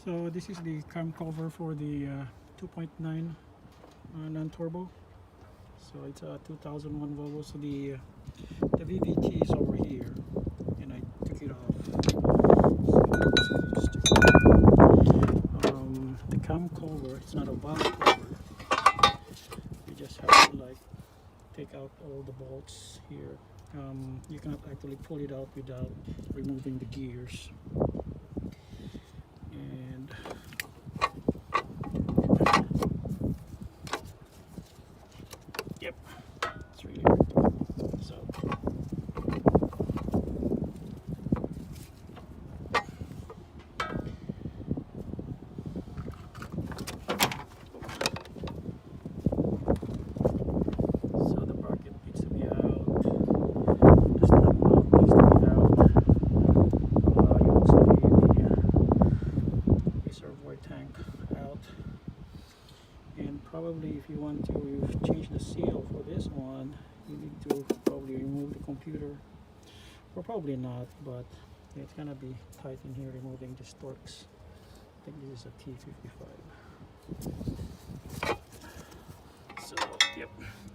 So this is the cam cover for the 2.9 non-turbo. So it's a 2001 Volvo. So the VVT is over here, and I took it off. The cam cover, it's not a valve cover. You just have to like take out all the bolts here. You cannot actually pull it out without removing the gears. And yep, it's really hard. So the bracket needs to be out. The snap mount needs to be out. You also need the reservoir tank out. And probably if you want to change the seal for this one, you need to probably remove the computer, or probably not, but it's gonna be tight in here removing the Torx. I think this is a T55. So yep,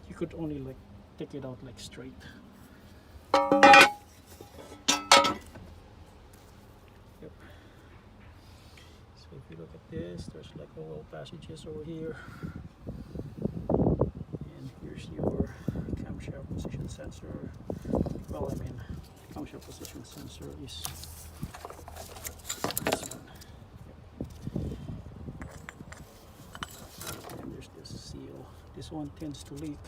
you could only like take it out like straight. Yep. So if you look at this, there's like oil passages over here, and here's your camshaft position sensor. Well, I mean, camshaft position sensor is this one. And there's this seal. This one tends to leak,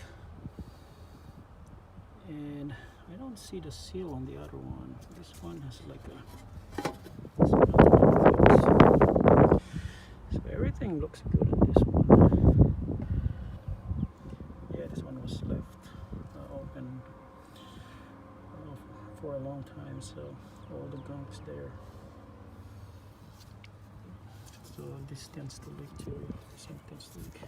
and I don't see the seal on the other one. This one has like a. So everything looks good on this one. Yeah, this one was left open for a long time, so all the gunk's there. So this tends to leak too. This one tends to leak.